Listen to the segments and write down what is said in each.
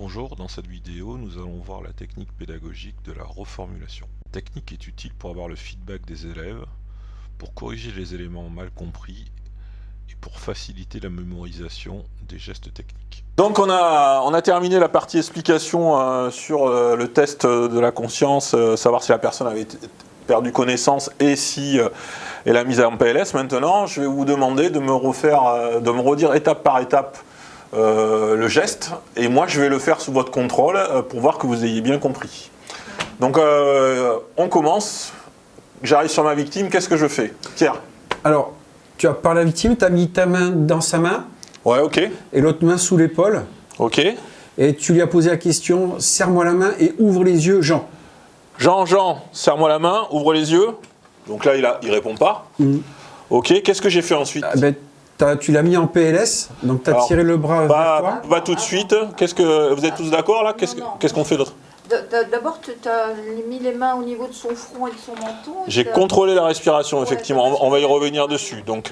Bonjour, dans cette vidéo, nous allons voir la technique pédagogique de la reformulation. La technique est utile pour avoir le feedback des élèves, pour corriger les éléments mal compris et pour faciliter la mémorisation des gestes techniques. Donc on a terminé la partie explication sur le test de la conscience, savoir si la personne avait perdu connaissance et si elle a mise en PLS. Maintenant, je vais vous demander de me redire étape par étape le geste, et moi je vais le faire sous votre contrôle pour voir que vous ayez bien compris. Donc on commence, j'arrive sur ma victime, qu'est-ce que je fais? Pierre? Alors, tu as par la victime, tu as mis ta main dans sa main, ouais, ok. Et l'autre main sous l'épaule, ok. Et tu lui as posé la question, serre-moi la main et ouvre les yeux, Jean. Jean, serre-moi la main, ouvre les yeux. Donc là il répond pas. Ok, qu'est-ce que j'ai fait ensuite? Tu l'as mis en PLS, donc tu as tiré le bras vers toi. Pas tout de suite. Vous êtes tous d'accord là? Qu'est-ce qu'on fait d'autre? D'abord, tu as mis les mains au niveau de son front et de son menton. J'ai contrôlé la respiration, effectivement. On va y revenir dessus. Donc,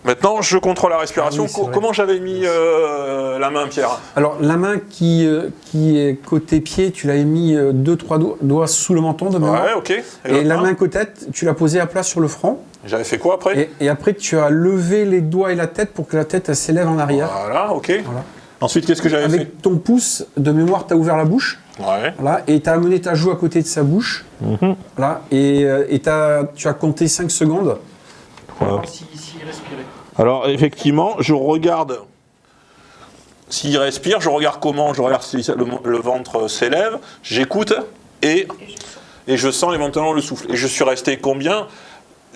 maintenant, je contrôle la respiration. Ah oui, comment j'avais mis la main, Pierre? Alors, la main qui est côté pied, tu l'avais mis 2-3 doigts sous le menton de mémoire. Ouais, ok. Et la main côté tête, tu l'as posée à plat sur le front. J'avais fait quoi après? Et après, tu as levé les doigts et la tête pour que la tête s'élève en arrière. Voilà, ok. Voilà. Ensuite, qu'est-ce que j'avais fait? Avec ton pouce de mémoire, tu as ouvert la bouche. Ouais. Voilà, et tu as amené ta joue à côté de sa bouche. Voilà, et tu as compté 5 secondes. Voilà. S'il respirait. Alors, effectivement, je regarde s'il respire, je regarde comment, je regarde si le ventre s'élève, j'écoute et je sens éventuellement le souffle. Et je suis resté combien?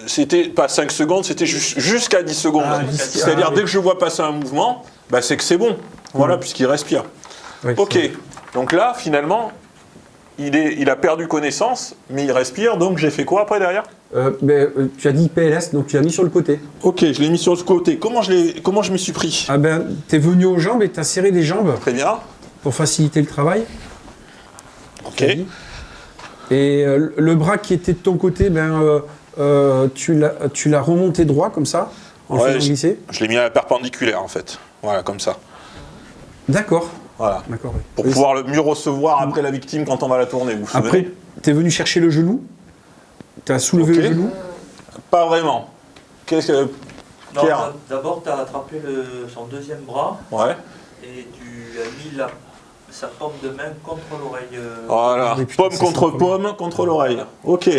C'était pas 5 secondes, c'était jusqu'à 10 secondes. C'est-à-dire, dès que je vois passer un mouvement, c'est que c'est bon. Voilà, puisqu'il respire. Oui, ok, donc là, finalement, il a perdu connaissance, mais il respire, donc j'ai fait quoi après derrière? Tu as dit PLS, donc tu l'as mis sur le côté. Ok, je l'ai mis sur le côté. Comment je m'y suis pris? Tu es venu aux jambes et tu as serré les jambes. Très bien. Pour faciliter le travail. Ok. Et le bras qui était de ton côté, tu l'as remonté droit comme ça, en faisant glisser. Je l'ai mis à la perpendiculaire en fait. Voilà, comme ça. D'accord. Voilà. D'accord. Oui. Pour pouvoir le mieux recevoir après la victime quand on va la tourner, vous vous souvenez? Après, tu es venu chercher le genou. Tu as soulevé le genou. Pas vraiment. Pierre? D'abord, tu as attrapé son deuxième bras. Ouais. Et tu as mis sa paume de main contre l'oreille. Voilà. Paume contre paume contre l'oreille. Ok.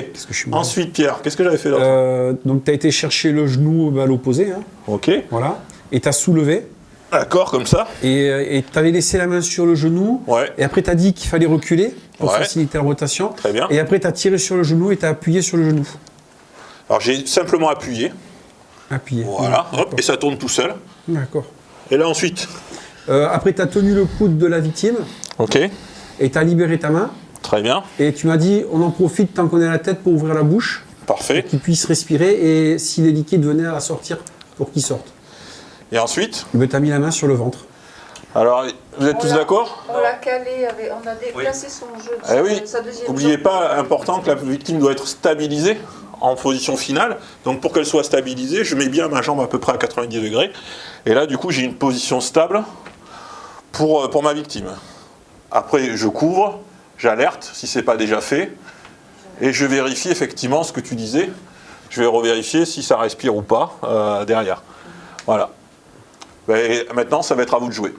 Ensuite, Pierre, qu'est-ce que j'avais fait d'autre? Donc, tu as été chercher le genou à l'opposé. Hein. Ok. Voilà. Et tu as soulevé. D'accord, comme ça. Et tu avais laissé la main sur le genou. Ouais. Et après, tu as dit qu'il fallait reculer pour faciliter la rotation. Très bien. Et après, tu as tiré sur le genou et tu as appuyé sur le genou. Alors, j'ai simplement appuyé. Appuyé. Voilà. Hop, et ça tourne tout seul. D'accord. Et là, ensuite? Après, tu as tenu le coude de la victime. Ok. Et tu as libéré ta main. Très bien. Et tu m'as dit, on en profite tant qu'on est à la tête pour ouvrir la bouche. Parfait. Pour qu'il puisse respirer. Et si les liquides venaient à sortir, pour qu'il sorte. Et ensuite? Tu as mis la main sur le ventre. Alors, vous êtes tous d'accord? On l'a calé, on a déplacé son jeu. Sa deuxième n'oubliez jambe. pas, important que la victime doit être stabilisée en position finale. Donc pour qu'elle soit stabilisée, je mets bien ma jambe à peu près à 90 degrés. Et là, du coup, j'ai une position stable pour ma victime. Après, je couvre, j'alerte si ce n'est pas déjà fait. Et je vérifie effectivement ce que tu disais. Je vais revérifier si ça respire ou pas derrière. Voilà. Maintenant, ça va être à vous de jouer.